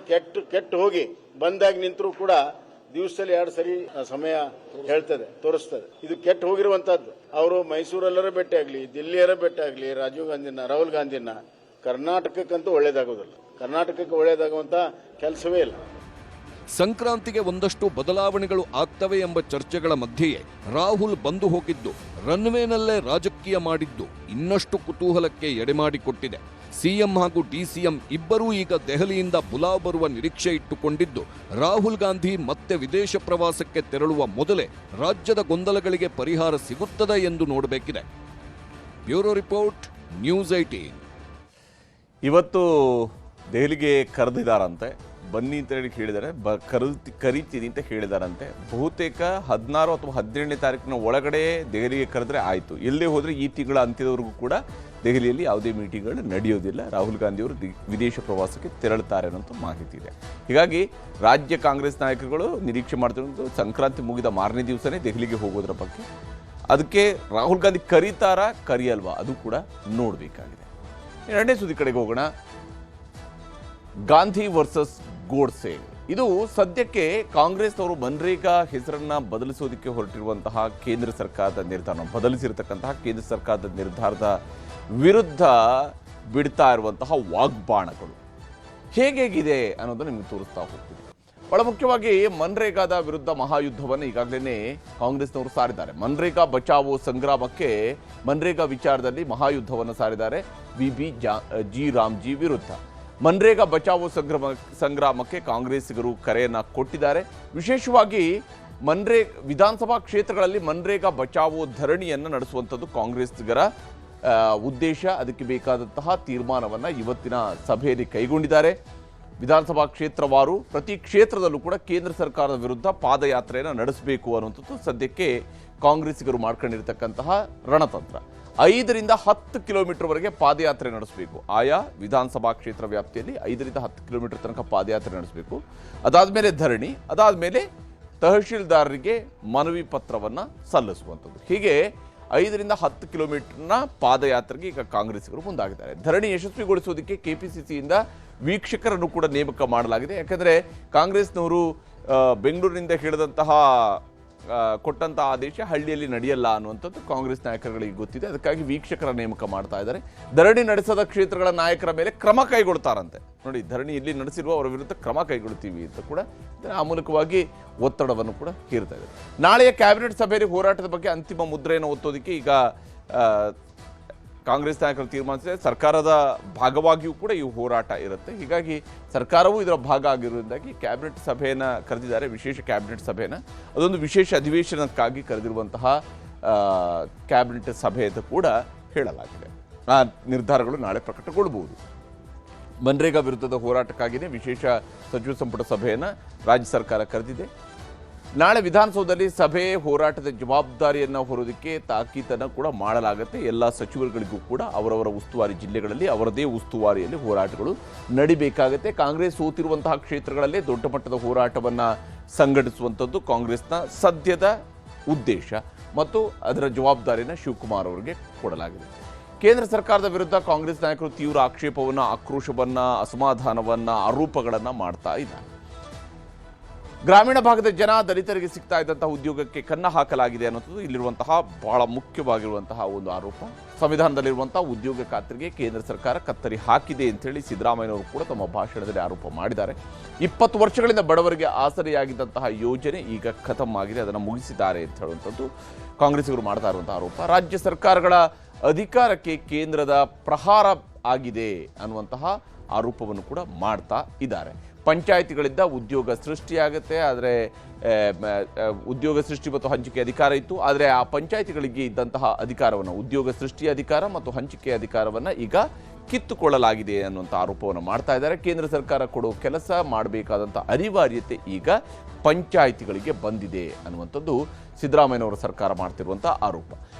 ಕೆಟ್ಟು ಹೋಗಿ ಬಂದಾಗ ನಿಂತರೂ ಕೂಡ ದಿವಸದಲ್ಲಿ 2 ಸರಿ ಸಮಯ ಹೇಳ್ತದೆ, ತೋರಿಸ್ತದೆ. ಇದು ಕೆಟ್ಟು ಹೋಗಿರುವಂತದ್ದು. ಅವರು ಮೈಸೂರಲ್ಲರ ಭೇಟಿ ಆಗಲಿ, ದಿಲ್ಲಿಯರ ಭೇಟಿ ಆಗಲಿ, ರಾಜೀವ್ ಗಾಂಧಿನ, ರಾಹುಲ್ ಗಾಂಧಿನ, ಕರ್ನಾಟಕಕ್ಕಂತೂ ಒಳ್ಳೇದಾಗೋದಿಲ್ಲ. ಕರ್ನಾಟಕಕ್ಕೆ ಒಳ್ಳೇದಾಗುವಂತ ಕೆಲಸವೇ ಇಲ್ಲ.
ಸಂಕ್ರಾಂತಿಗೆ ಒಂದಷ್ಟು ಬದಲಾವಣೆಗಳು ಆಗ್ತವೆ ಎಂಬ ಚರ್ಚೆಗಳ ಮಧ್ಯೆಯೇ ರಾಹುಲ್ ಬಂದು ಹೋಗಿದ್ದು, ರನ್ವೇನಲ್ಲೇ ರಾಜಕೀಯ ಮಾಡಿದ್ದು ಇನ್ನಷ್ಟು ಕುತೂಹಲಕ್ಕೆ ಎಡೆಮಾಡಿಕೊಟ್ಟಿದೆ. ಸಿಎಂ ಹಾಗೂ ಡಿಸಿಎಂ ಇಬ್ಬರೂ ಈಗ ದೆಹಲಿಯಿಂದ ಬುಲಾವ್ ಬರುವ ನಿರೀಕ್ಷೆ ಇಟ್ಟುಕೊಂಡಿದ್ದು, ರಾಹುಲ್ ಗಾಂಧಿ ಮತ್ತೆ ವಿದೇಶ ಪ್ರವಾಸಕ್ಕೆ ತೆರಳುವ ಮೊದಲೇ ರಾಜ್ಯದ ಗೊಂದಲಗಳಿಗೆ ಪರಿಹಾರ ಸಿಗುತ್ತದೆ ಎಂದು ನೋಡಬೇಕಿದೆ. Bureau report, news 18.
ಇವತ್ತು ದೆಹಲಿಗೆ ಕರೆದಿದ್ದಾರಂತೆ, ಬನ್ನಿ ಅಂತ ಹೇಳಿ ಹೇಳಿದ್ದಾರೆ, ಕರಿತೀನಿ ಅಂತ ಹೇಳಿದಾರಂತೆ. ಬಹುತೇಕ 16 ಅಥವಾ 17ನೇ ತಾರೀಕಿನ ಒಳಗಡೆ ದೆಹಲಿಗೆ ಕರೆದ್ರೆ ಆಯಿತು. ಎಲ್ಲೇ ಹೋದರೆ ಈ ತಿಂಗಳ ಅಂತ್ಯದವರೆಗೂ ಕೂಡ ದೆಹಲಿಯಲ್ಲಿ ಯಾವುದೇ ಮೀಟಿಂಗ್ಗಳು ನಡೆಯೋದಿಲ್ಲ. ರಾಹುಲ್ ಗಾಂಧಿಯವರು ವಿದೇಶ ಪ್ರವಾಸಕ್ಕೆ ತೆರಳುತ್ತಾರೆ ಅನ್ನೋಂಥ ಮಾಹಿತಿ ಇದೆ. ಹೀಗಾಗಿ ರಾಜ್ಯ ಕಾಂಗ್ರೆಸ್ ನಾಯಕರುಗಳು ನಿರೀಕ್ಷೆ ಮಾಡ್ತಿರೋದು ಸಂಕ್ರಾಂತಿ ಮುಗಿದ ಮಾರನೇ ದಿವಸನೇ ದೆಹಲಿಗೆ ಹೋಗೋದ್ರ ಬಗ್ಗೆ. ಅದಕ್ಕೆ ರಾಹುಲ್ ಗಾಂಧಿ ಕರೀತಾರಾ ಕರಿಯಲ್ವಾ ಅದು ಕೂಡ ನೋಡಬೇಕಾಗಿದೆ. ಎರಡನೇ ಸುದ್ದಿ ಕಡೆಗೆ ಹೋಗೋಣ. ಗಾಂಧಿ ವರ್ಸಸ್ ಗೋಡ್ಸೆ. ಇದು ಸದ್ಯಕ್ಕೆ ಕಾಂಗ್ರೆಸ್ನವರು ಮನ್ರೇಗಾ ಹೆಸರನ್ನ ಬದಲಿಸೋದಕ್ಕೆ ಹೊರಟಿರುವಂತಹ ಕೇಂದ್ರ ಸರ್ಕಾರದ ನಿರ್ಧಾರ, ಬದಲಿಸಿರತಕ್ಕಂತಹ ಕೇಂದ್ರ ಸರ್ಕಾರದ ನಿರ್ಧಾರದ ವಿರುದ್ಧ ಬಿಡ್ತಾ ಇರುವಂತಹ ವಾಗ್ಬಾಣಗಳು ಹೇಗಿದೆ ಅನ್ನೋದು ನಿಮಗೆ ತೋರಿಸ್ತಾ ಹೋಗ್ತೀನಿ. ಬಹಳ ಮುಖ್ಯವಾಗಿ ಮನ್ರೇಗಾದ ವಿರುದ್ಧ ಮಹಾಯುದ್ಧವನ್ನು ಈಗಾಗಲೇ ಕಾಂಗ್ರೆಸ್ನವರು ಸಾರಿದ್ದಾರೆ. ಮನ್ರೇಗಾ ಬಚಾವೋ ಸಂಗ್ರಾಮಕ್ಕೆ, ಮನ್ರೇಗಾ ವಿಚಾರದಲ್ಲಿ ಮಹಾಯುದ್ಧವನ್ನು ಸಾರಿದ್ದಾರೆ ಜಿ ರಾಮ್ಜಿ ವಿರುದ್ಧ. ಮನ್ರೇಗಾ ಬಚಾವೋ ಸಂಗ್ರಾಮಕ್ಕೆ ಕಾಂಗ್ರೆಸ್ಸಿಗರು ಕರೆಯನ್ನ ಕೊಟ್ಟಿದ್ದಾರೆ. ವಿಶೇಷವಾಗಿ ವಿಧಾನಸಭಾ ಕ್ಷೇತ್ರಗಳಲ್ಲಿ ಮನ್ರೇಗಾ ಬಚಾವೋ ಧರಣಿಯನ್ನು ನಡೆಸುವಂಥದ್ದು ಕಾಂಗ್ರೆಸ್ಸಿಗರ ಉದ್ದೇಶ. ಅದಕ್ಕೆ ಬೇಕಾದಂತಹ ತೀರ್ಮಾನವನ್ನು ಇವತ್ತಿನ ಸಭೆಯಲ್ಲಿ ಕೈಗೊಂಡಿದ್ದಾರೆ. ವಿಧಾನಸಭಾ ಕ್ಷೇತ್ರವಾರು ಪ್ರತಿ ಕ್ಷೇತ್ರದಲ್ಲೂ ಕೂಡ ಕೇಂದ್ರ ಸರ್ಕಾರದ ವಿರುದ್ಧ ಪಾದಯಾತ್ರೆಯನ್ನು ನಡೆಸಬೇಕು ಅನ್ನುವಂಥದ್ದು ಸದ್ಯಕ್ಕೆ ಕಾಂಗ್ರೆಸ್ಸಿಗರು ಮಾಡ್ಕೊಂಡಿರ್ತಕ್ಕಂತಹ ರಣತಂತ್ರ. 5ರಿಂದ 10 ಕಿಲೋಮೀಟರ್ವರೆಗೆ ಪಾದಯಾತ್ರೆ ನಡೆಸಬೇಕು. ಆಯಾ ವಿಧಾನಸಭಾ ಕ್ಷೇತ್ರ ವ್ಯಾಪ್ತಿಯಲ್ಲಿ 5ರಿಂದ 10 ಕಿಲೋಮೀಟರ್ ತನಕ ಪಾದಯಾತ್ರೆ ನಡೆಸಬೇಕು. ಅದಾದಮೇಲೆ ಧರಣಿ, ಅದಾದಮೇಲೆ ತಹಶೀಲ್ದಾರರಿಗೆ ಮನವಿ ಪತ್ರವನ್ನು ಸಲ್ಲಿಸುವಂಥದ್ದು. ಹೀಗೆ 5ರಿಂದ 10 ಕಿಲೋಮೀಟರ್ನ ಪಾದಯಾತ್ರೆಗೆ ಈಗ ಕಾಂಗ್ರೆಸ್ಸಿಗರು ಮುಂದಾಗಿದ್ದಾರೆ. ಧರಣಿ ಯಶಸ್ವಿಗೊಳಿಸೋದಕ್ಕೆ ಕೆಪಿಸಿಸಿಯಿಂದ ವೀಕ್ಷಕರನ್ನು ಕೂಡ ನೇಮಕ ಮಾಡಲಾಗಿದೆ. ಯಾಕಂದರೆ ಕಾಂಗ್ರೆಸ್ನವರು ಬೆಂಗಳೂರಿನಿಂದ ಹೇಳಿದಂತಹ ಕೊಟ್ಟಂಥ ಆದೇಶ ಹಳ್ಳಿಯಲ್ಲಿ ನಡೆಯಲ್ಲ ಅನ್ನುವಂಥದ್ದು ಕಾಂಗ್ರೆಸ್ ನಾಯಕರುಗಳಿಗೆ ಗೊತ್ತಿದೆ. ಅದಕ್ಕಾಗಿ ವೀಕ್ಷಕರ ನೇಮಕ ಮಾಡ್ತಾ ಇದ್ದಾರೆ. ಧರಣಿ ನಡೆಸದ ಕ್ಷೇತ್ರಗಳ ನಾಯಕರ ಮೇಲೆ ಕ್ರಮ ಕೈಗೊಳ್ತಾರಂತೆ. ನೋಡಿ, ಧರಣಿ ಇಲ್ಲಿ ನಡೆಸಿರುವ ಅವರ ವಿರುದ್ಧ ಕ್ರಮ ಕೈಗೊಳ್ತೀವಿ ಅಂತ ಕೂಡ ಆ ಮೂಲಕವಾಗಿ ಒತ್ತಡವನ್ನು ಕೂಡ ಹೇರ್ತಾ ಇದೆ. ನಾಳೆಯ ಕ್ಯಾಬಿನೆಟ್ ಸಭೆಯಲ್ಲಿ ಹೋರಾಟದ ಬಗ್ಗೆ ಅಂತಿಮ ಮುದ್ರೆಯನ್ನು ಒತ್ತೋದಕ್ಕೆ ಈಗ ಕಾಂಗ್ರೆಸ್ ನಾಯಕರು ತೀರ್ಮಾನಿಸಿದೆ. ಸರ್ಕಾರದ ಭಾಗವಾಗಿಯೂ ಕೂಡ ಈ ಹೋರಾಟ ಇರುತ್ತೆ. ಹೀಗಾಗಿ ಸರ್ಕಾರವೂ ಇದರ ಭಾಗ ಆಗಿರುವುದರಿಂದಾಗಿ ಕ್ಯಾಬಿನೆಟ್ ಸಭೆಯನ್ನು ಕರೆದಿದ್ದಾರೆ, ವಿಶೇಷ ಕ್ಯಾಬಿನೆಟ್ ಸಭೆಯನ್ನು. ಅದೊಂದು ವಿಶೇಷ ಅಧಿವೇಶನಕ್ಕಾಗಿ ಕರೆದಿರುವಂತಹ ಕ್ಯಾಬಿನೆಟ್ ಸಭೆ ಅಂತ ಕೂಡ ಹೇಳಲಾಗಿದೆ. ಆ ನಿರ್ಧಾರಗಳು ನಾಳೆ ಪ್ರಕಟಗೊಳ್ಳಬಹುದು. ಮನ್ರೇಗಾ ವಿರುದ್ಧದ ಹೋರಾಟಕ್ಕಾಗಿಯೇ ವಿಶೇಷ ಸಚಿವ ಸಂಪುಟ ಸಭೆಯನ್ನು ರಾಜ್ಯ ಸರ್ಕಾರ ಕರೆದಿದೆ. ನಾಳೆ ವಿಧಾನಸೌಧದಲ್ಲಿ ಸಭೆ ಹೋರಾಟದ ಜವಾಬ್ದಾರಿಯನ್ನು ಹೊರೋದಕ್ಕೆ ತಾಕೀತನ್ನು ಕೂಡ ಮಾಡಲಾಗುತ್ತೆ. ಎಲ್ಲ ಸಚಿವರುಗಳಿಗೂ ಕೂಡ ಅವರವರ ಉಸ್ತುವಾರಿ ಜಿಲ್ಲೆಗಳಲ್ಲಿ ಅವರದೇ ಉಸ್ತುವಾರಿಯಲ್ಲಿ ಹೋರಾಟಗಳು ನಡಿಬೇಕಾಗುತ್ತೆ. ಕಾಂಗ್ರೆಸ್ ಸೋತಿರುವಂತಹ ಕ್ಷೇತ್ರಗಳಲ್ಲೇ ದೊಡ್ಡ ಮಟ್ಟದ ಹೋರಾಟವನ್ನು ಸಂಘಟಿಸುವಂಥದ್ದು ಕಾಂಗ್ರೆಸ್ನ ಸದ್ಯದ ಉದ್ದೇಶ ಮತ್ತು ಅದರ ಜವಾಬ್ದಾರಿಯನ್ನು ಶಿವಕುಮಾರ್ ಅವರಿಗೆ ಕೊಡಲಾಗಿದೆ. ಕೇಂದ್ರ ಸರ್ಕಾರದ ವಿರುದ್ಧ ಕಾಂಗ್ರೆಸ್ ನಾಯಕರು ತೀವ್ರ ಆಕ್ಷೇಪವನ್ನು, ಆಕ್ರೋಶವನ್ನು, ಅಸಮಾಧಾನವನ್ನು, ಆರೋಪಗಳನ್ನು ಮಾಡ್ತಾ ಇದ್ದಾರೆ. ಗ್ರಾಮೀಣ ಭಾಗದ ಜನ, ದಲಿತರಿಗೆ ಸಿಗ್ತಾ ಇದ್ದಂತಹ ಉದ್ಯೋಗಕ್ಕೆ ಕನ್ನ ಹಾಕಲಾಗಿದೆ ಅನ್ನೋದು ಇಲ್ಲಿರುವಂತಹ ಬಹಳ ಮುಖ್ಯವಾಗಿರುವಂತಹ ಒಂದು ಆರೋಪ. ಸಂವಿಧಾನದಲ್ಲಿರುವಂತಹ ಉದ್ಯೋಗ ಖಾತ್ರಿಗೆ ಕೇಂದ್ರ ಸರ್ಕಾರ ಕತ್ತರಿ ಹಾಕಿದೆ ಅಂತೇಳಿ ಸಿದ್ದರಾಮಯ್ಯನವರು ಕೂಡ ತಮ್ಮ ಭಾಷಣದಲ್ಲಿ ಆರೋಪ ಮಾಡಿದ್ದಾರೆ. 20 ವರ್ಷಗಳಿಂದ ಬಡವರಿಗೆ ಆಸರೆಯಾಗಿದ್ದಂತಹ ಯೋಜನೆ ಈಗ ಖತಮ್ ಆಗಿದೆ, ಅದನ್ನು ಮುಗಿಸಿದ್ದಾರೆ ಅಂತ ಹೇಳುವಂಥದ್ದು ಕಾಂಗ್ರೆಸ್ಸಿಗರು ಮಾಡ್ತಾ ಇರುವಂತಹ ಆರೋಪ. ರಾಜ್ಯ ಸರ್ಕಾರಗಳ ಅಧಿಕಾರಕ್ಕೆ ಕೇಂದ್ರದ ಪ್ರಹಾರ ಆಗಿದೆ ಅನ್ನುವಂತಹ ಆರೋಪವನ್ನು ಕೂಡ ಮಾಡ್ತಾ ಇದ್ದಾರೆ. ಪಂಚಾಯಿತಿಗಳಿಂದ ಉದ್ಯೋಗ ಸೃಷ್ಟಿಯಾಗುತ್ತೆ, ಆದರೆ ಉದ್ಯೋಗ ಸೃಷ್ಟಿ ಮತ್ತು ಹಂಚಿಕೆ ಅಧಿಕಾರ ಇತ್ತು. ಆದರೆ ಆ ಪಂಚಾಯಿತಿಗಳಿಗೆ ಇದ್ದಂತಹ ಅಧಿಕಾರವನ್ನು, ಉದ್ಯೋಗ ಸೃಷ್ಟಿ ಅಧಿಕಾರ ಮತ್ತು ಹಂಚಿಕೆ ಅಧಿಕಾರವನ್ನು ಈಗ ಕಿತ್ತುಕೊಳ್ಳಲಾಗಿದೆ ಅನ್ನುವಂಥ ಆರೋಪವನ್ನು ಮಾಡ್ತಾ ಇದ್ದಾರೆ. ಕೇಂದ್ರ ಸರ್ಕಾರ ಕೊಡೋ ಕೆಲಸ ಮಾಡಬೇಕಾದಂಥ ಅನಿವಾರ್ಯತೆ ಈಗ ಪಂಚಾಯಿತಿಗಳಿಗೆ ಬಂದಿದೆ ಅನ್ನುವಂಥದ್ದು ಸಿದ್ದರಾಮಯ್ಯನವರ ಸರ್ಕಾರ ಮಾಡ್ತಿರುವಂಥ ಆರೋಪ.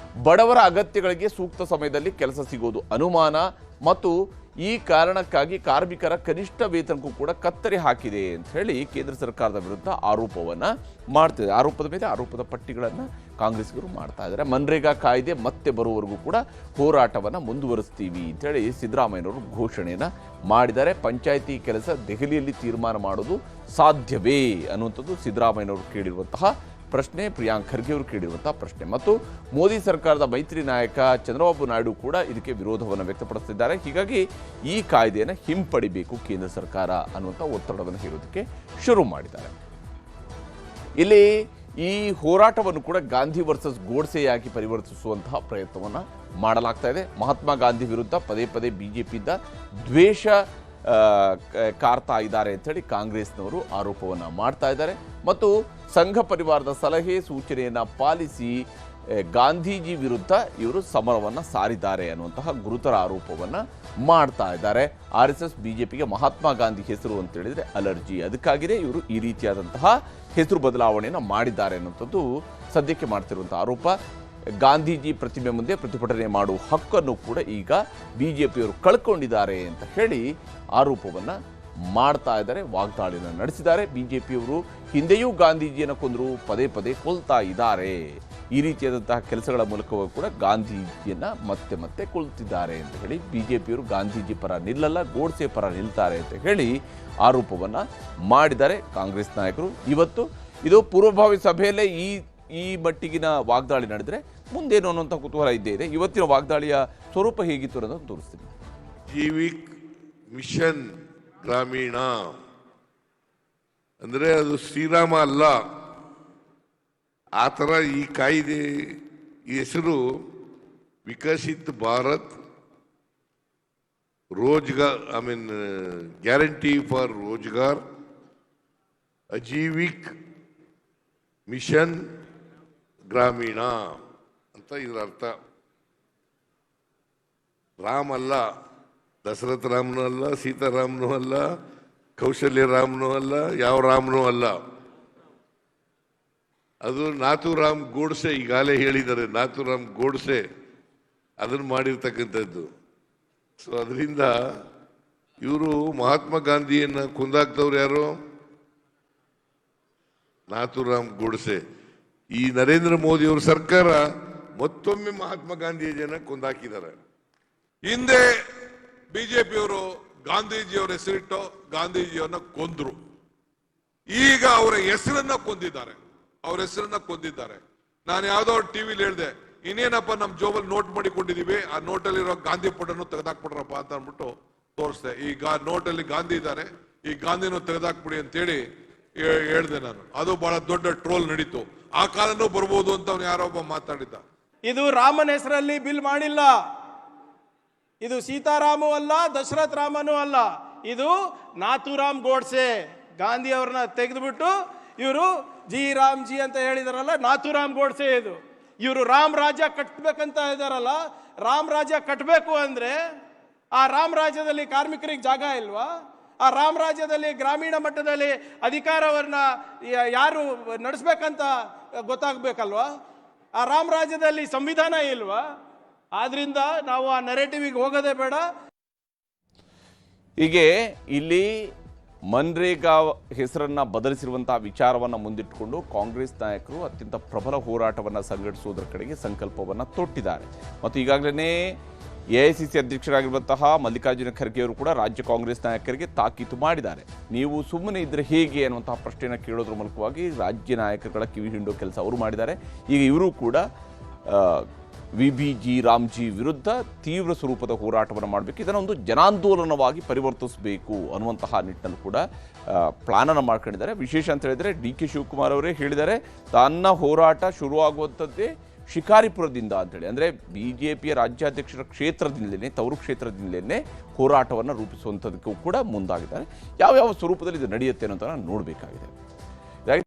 ಬಡವರ ಅಗತ್ಯಗಳಿಗೆ ಸೂಕ್ತ ಸಮಯದಲ್ಲಿ ಕೆಲಸ ಸಿಗೋದು ಅನುಮಾನ ಮತ್ತು ಈ ಕಾರಣಕ್ಕಾಗಿ ಕಾರ್ಮಿಕರ ಕನಿಷ್ಠ ವೇತನಕ್ಕೂ ಕೂಡ ಕತ್ತರಿ ಹಾಕಿದೆ ಅಂತ ಹೇಳಿ ಕೇಂದ್ರ ಸರ್ಕಾರದ ವಿರುದ್ಧ ಆರೋಪವನ್ನು ಮಾಡ್ತಿದೆ. ಆರೋಪದ ಮೇಲೆ ಆರೋಪದ ಪಟ್ಟಿಗಳನ್ನು ಕಾಂಗ್ರೆಸ್ಗರು ಮಾಡ್ತಾ ಇದ್ದಾರೆ. ಮನ್ರೇಗಾ ಕಾಯ್ದೆ ಮತ್ತೆ ಬರುವವರೆಗೂ ಕೂಡ ಹೋರಾಟವನ್ನು ಮುಂದುವರಿಸ್ತೀವಿ ಅಂತೇಳಿ ಸಿದ್ದರಾಮಯ್ಯನವರು ಘೋಷಣೆಯನ್ನು ಮಾಡಿದ್ದಾರೆ. ಪಂಚಾಯಿತಿ ಕೆಲಸ ದೆಹಲಿಯಲ್ಲಿ ತೀರ್ಮಾನ ಮಾಡೋದು ಸಾಧ್ಯವೇ ಅನ್ನುವಂಥದ್ದು ಸಿದ್ದರಾಮಯ್ಯನವರು ಕೇಳಿರುವಂತಹ ಪ್ರಶ್ನೆ, ಪ್ರಿಯಾಂಕ್ ಖರ್ಗೆ ಅವರು ಕೇಳಿರುವಂತಹ ಪ್ರಶ್ನೆ. ಮತ್ತು ಮೋದಿ ಸರ್ಕಾರದ ಮೈತ್ರಿ ನಾಯಕ ಚಂದ್ರಬಾಬು ನಾಯ್ಡು ಕೂಡ ಇದಕ್ಕೆ ವಿರೋಧವನ್ನು ವ್ಯಕ್ತಪಡಿಸುತ್ತಿದ್ದಾರೆ. ಹೀಗಾಗಿ ಈ ಕಾಯ್ದೆಯನ್ನು ಹಿಂಪಡಿಬೇಕು ಕೇಂದ್ರ ಸರ್ಕಾರ ಅನ್ನುವಂಥ ಒತ್ತಡವನ್ನು ಹೇರೋದಕ್ಕೆ ಶುರು ಮಾಡಿದ್ದಾರೆ. ಇಲ್ಲಿ ಈ ಹೋರಾಟವನ್ನು ಕೂಡ ಗಾಂಧಿ ವರ್ಸಸ್ ಗೋಡ್ಸೆಯಾಗಿ ಪರಿವರ್ತಿಸುವಂತಹ ಪ್ರಯತ್ನವನ್ನು ಮಾಡಲಾಗ್ತಾ ಇದೆ. ಮಹಾತ್ಮ ಗಾಂಧಿ ವಿರುದ್ಧ ಪದೇ ಪದೇ ಬಿಜೆಪಿಯಿಂದ ದ್ವೇಷ ಕಾರ್ತಾ ಇದ್ದಾರೆ ಅಂತೇಳಿ ಕಾಂಗ್ರೆಸ್ನವರು ಆರೋಪವನ್ನು ಮಾಡ್ತಾ ಇದ್ದಾರೆ. ಮತ್ತು ಸಂಘ ಪರಿವಾರದ ಸಲಹೆ ಸೂಚನೆಯನ್ನು ಪಾಲಿಸಿ ಗಾಂಧೀಜಿ ವಿರುದ್ಧ ಇವರು ಸಮರವನ್ನು ಸಾರಿದ್ದಾರೆ ಅನ್ನುವಂತಹ ಗುರುತರ ಆರೋಪವನ್ನು ಮಾಡ್ತಾ ಇದ್ದಾರೆ. RSS ಬಿಜೆಪಿಗೆ ಮಹಾತ್ಮ ಗಾಂಧಿ ಹೆಸರು ಅಂತ ಹೇಳಿದ್ರೆ ಅಲರ್ಜಿ, ಅದಕ್ಕಾಗಿಯೇ ಇವರು ಈ ರೀತಿಯಾದಂತಹ ಹೆಸರು ಬದಲಾವಣೆಯನ್ನು ಮಾಡಿದ್ದಾರೆ ಅನ್ನುವಂಥದ್ದು ಸದ್ಯಕ್ಕೆ ಮಾಡ್ತಿರುವಂಥ ಆರೋಪ. ಗಾಂಧೀಜಿ ಪ್ರತಿಮೆ ಮುಂದೆ ಪ್ರತಿಭಟನೆ ಮಾಡುವ ಹಕ್ಕನ್ನು ಕೂಡ ಈಗ ಬಿಜೆಪಿಯವರು ಕಳ್ಕೊಂಡಿದ್ದಾರೆ ಅಂತ ಹೇಳಿ ಆರೋಪವನ್ನು ಮಾಡ್ತಾ ಇದ್ದಾರೆ, ವಾಗ್ದಾಳಿಯನ್ನು ನಡೆಸಿದ್ದಾರೆ. ಬಿಜೆಪಿಯವರು ಹಿಂದೆಯೂ ಗಾಂಧೀಜಿಯನ್ನು ಕೊಂದರು, ಪದೇ ಪದೇ ಕೊಲ್ತಾ ಇದ್ದಾರೆ. ಈ ರೀತಿಯಾದಂತಹ ಕೆಲಸಗಳ ಮೂಲಕವೂ ಕೂಡ ಗಾಂಧೀಜಿಯನ್ನು ಮತ್ತೆ ಮತ್ತೆ ಕೊಲ್ತಿದ್ದಾರೆ ಅಂತ ಹೇಳಿ ಬಿಜೆಪಿಯವರು ಗಾಂಧೀಜಿ ಪರ ನಿಲ್ಲಲ್ಲ, ಗೋಡ್ಸೆ ಪರ ನಿಲ್ತಾರೆ ಅಂತ ಹೇಳಿ ಆರೋಪವನ್ನು ಮಾಡಿದ್ದಾರೆ ಕಾಂಗ್ರೆಸ್ ನಾಯಕರು. ಇವತ್ತು ಇದು ಪೂರ್ವಭಾವಿ ಸಭೆಯಲ್ಲೇ ಈ ಮಟ್ಟಿಗಿನ ವಾಗ್ದಾಳಿ ನಡೆದರೆ ಮುಂದೇನು ಅನ್ನುವಂಥ ಕುತೂಹಲ ಇದ್ದೇ ಇದೆ. ಇವತ್ತಿನ ವಾಗ್ದಾಳಿಯ ಸ್ವರೂಪ ಹೇಗಿತ್ತು ಅನ್ನೋದನ್ನು ತೋರಿಸ್ತೀನಿ.
ಜೀವಿಕ್ ಮಿಷನ್ ಗ್ರಾಮೀಣ ಅಂದರೆ ಅದು ಶ್ರೀರಾಮ ಅಲ್ಲ. ಆ ಥರ ಈ ಕಾಯ್ದೆ ಈ ಹೆಸರು Viksit Bharat Rozgar, guarantee for Rozgar Ajeevika mission Gramin ಅಂತ ಇದರ ಅರ್ಥ. ರಾಮ್ ಅಲ್ಲ, ದಶರಥ ರಾಮನೂ ಅಲ್ಲ, ಸೀತಾರಾಮನೂ ಅಲ್ಲ, ಕೌಶಲ್ಯ ರಾಮನೂ ಅಲ್ಲ, ಯಾವ ರಾಮನೂ ಅಲ್ಲ. ಅದು ನಾಥೂರಾಮ್ ಗೋಡ್ಸೆ, ಈಗಾಗಲೇ ಹೇಳಿದ್ದಾರೆ, ನಾಥೂರಾಮ್ ಗೋಡ್ಸೆ ಅದನ್ನು ಮಾಡಿರ್ತಕ್ಕಂಥದ್ದು. ಸೊ ಅದರಿಂದ ಇವರು ಮಹಾತ್ಮ ಗಾಂಧಿಯನ್ನು ಕೊಂದಾಕ್ತವ್ರು ಯಾರು? ನಾಥೂರಾಮ್ ಗೋಡ್ಸೆ. ಈ ನರೇಂದ್ರ ಮೋದಿ ಅವರ ಸರ್ಕಾರ ಮತ್ತೊಮ್ಮೆ ಮಹಾತ್ಮ ಗಾಂಧೀಜಿಯನ್ನು ಕೊಂದಾಕಿದ್ದಾರೆ.
ಹಿಂದೆ ಬಿಜೆಪಿಯವರು ಗಾಂಧೀಜಿಯವರ ಹೆಸರಿಟ್ಟು ಗಾಂಧೀಜಿಯವನ್ನ ಕೊಂದ್ರು. ಈಗ ಅವರ ಹೆಸರನ್ನ ಕೊಂದಿದ್ದಾರೆ. ನಾನು ಯಾವ್ದೋ ಟಿವಿಲಿ ಹೇಳಿದೆ, ಇನ್ನೇನಪ್ಪ ನಮ್ಮ ಜೋಬಲ್ಲಿ ನೋಟ್ ಮಾಡಿಕೊಂಡಿದೀವಿ, ಆ ನೋಟಲ್ಲಿರೋ ಗಾಂಧಿ ಫೋಟೋನು ತೆಗೆದಾಕ್ಬಿಡ್ರಪ್ಪ ಅಂತ ಅಂದ್ಬಿಟ್ಟು ತೋರಿಸ್ದೆ. ಈ ನೋಟಲ್ಲಿ ಗಾಂಧಿ ಇದ್ದಾರೆ, ಈ ಗಾಂಧಿನೂ ತೆಗೆದಾಕ್ಬಿಡಿ ಅಂತೇಳಿ ಹೇಳ್ದೆ ನಾನು. ಅದು ಬಹಳ ದೊಡ್ಡ ಟ್ರೋಲ್ ನಡೀತು. ಆ ಕಾಲನೂ ಬರ್ಬೋದು ಅಂತ ಅವ್ನು ಯಾರೊಬ್ಬ ಮಾತಾಡಿದ್ದ.
ಇದು ರಾಮನ ಹೆಸರಲ್ಲಿ ಬಿಲ್ ಮಾಡಿಲ್ಲ. ಇದು ಸೀತಾರಾಮೂ ಅಲ್ಲ, ದಶರಥ್ ರಾಮನೂ ಅಲ್ಲ. ಇದು ನಾಥೂರಾಮ್ ಗೋಡ್ಸೆ. ಗಾಂಧಿ ಅವ್ರನ್ನ ತೆಗೆದುಬಿಟ್ಟು ಇವರು ರಾಮ್ಜಿ ಅಂತ ಹೇಳಿದಾರಲ್ಲ, ನಾಥೂರಾಮ್ ಗೋಡ್ಸೆ ಇದು. ಇವರು ರಾಮ್ ರಾಜ್ಯ ಕಟ್ಟಬೇಕಂತ ಇದಾರಲ್ಲ, ರಾಮ್ ರಾಜ್ಯ ಕಟ್ಟಬೇಕು ಅಂದ್ರೆ ಆ ರಾಮ್ ರಾಜ್ಯದಲ್ಲಿ ಕಾರ್ಮಿಕರಿಗೆ ಜಾಗ ಇಲ್ವಾ? ಆ ರಾಮ್ ರಾಜ್ಯದಲ್ಲಿ ಗ್ರಾಮೀಣ ಮಟ್ಟದಲ್ಲಿ ಅಧಿಕಾರವನ್ನ ಯಾರು ನಡೆಸ್ಬೇಕಂತ ಗೊತ್ತಾಗಬೇಕಲ್ವಾ? ಆ ರಾಮ್ ರಾಜ್ಯದಲ್ಲಿ ಸಂವಿಧಾನ ಇಲ್ವಾ? ಆದ್ರಿಂದ ನಾವು ಆ ನೆರೇಟಿವ್ಗೆ ಹೋಗೋದೇ ಬೇಡ.
ಹೀಗೆ ಇಲ್ಲಿ ಮನ್ರೇಗಾ ಹೆಸರನ್ನ ಬದಲಿಸಿರುವಂತಹ ವಿಚಾರವನ್ನು ಮುಂದಿಟ್ಟುಕೊಂಡು ಕಾಂಗ್ರೆಸ್ ನಾಯಕರು ಅತ್ಯಂತ ಪ್ರಬಲ ಹೋರಾಟವನ್ನು ಸಂಘಟಿಸುವುದರ ಕಡೆಗೆ ಸಂಕಲ್ಪವನ್ನು ತೊಟ್ಟಿದ್ದಾರೆ. ಮತ್ತು ಈಗಾಗಲೇ AICC ಅಧ್ಯಕ್ಷರಾಗಿರುವಂತಹ ಮಲ್ಲಿಕಾರ್ಜುನ ಖರ್ಗೆ ಅವರು ಕೂಡ ರಾಜ್ಯ ಕಾಂಗ್ರೆಸ್ ನಾಯಕರಿಗೆ ತಾಕೀತು ಮಾಡಿದ್ದಾರೆ. ನೀವು ಸುಮ್ಮನೆ ಇದ್ರೆ ಹೇಗೆ ಅನ್ನುವಂತಹ ಪ್ರಶ್ನೆಯನ್ನು ಕೇಳೋದ್ರ ಮೂಲಕವಾಗಿ ರಾಜ್ಯ ನಾಯಕರುಗಳ ಕಿವಿ ಹಿಂಡೋ ಕೆಲಸ ಅವರು ಮಾಡಿದ್ದಾರೆ. ಈಗ ಇವರು ಕೂಡ ರಾಮ್ಜಿ ವಿರುದ್ಧ ತೀವ್ರ ಸ್ವರೂಪದ ಹೋರಾಟವನ್ನು ಮಾಡಬೇಕು, ಇದನ್ನೊಂದು ಜನಾಂದೋಲನವಾಗಿ ಪರಿವರ್ತಿಸಬೇಕು ಅನ್ನುವಂತಹ ನಿಟ್ಟಿನಲ್ಲಿ ಕೂಡ ಪ್ಲಾನನ್ನು ಮಾಡ್ಕೊಂಡಿದ್ದಾರೆ. ವಿಶೇಷ ಅಂತ ಹೇಳಿದರೆ DK ಶಿವಕುಮಾರ್ ಅವರೇ ಹೇಳಿದ್ದಾರೆ, ತನ್ನ ಹೋರಾಟ ಶುರುವಾಗುವಂಥದ್ದೇ ಶಿಕಾರಿಪುರದಿಂದ ಅಂತೇಳಿ. ಅಂದರೆ ಬಿಜೆಪಿಯ ರಾಜ್ಯಾಧ್ಯಕ್ಷರ ಕ್ಷೇತ್ರದಿಂದಲೇ, ತವರು ಕ್ಷೇತ್ರದಿಂದಲೇ ಹೋರಾಟವನ್ನು ರೂಪಿಸುವಂಥದ್ದಕ್ಕೂ ಕೂಡ ಮುಂದಾಗಿದ್ದಾರೆ. ಯಾವ್ಯಾವ ಸ್ವರೂಪದಲ್ಲಿ ಇದು ನಡೆಯುತ್ತೆ ಅನ್ನೋದನ್ನು ನೋಡಬೇಕಾಗಿದೆ.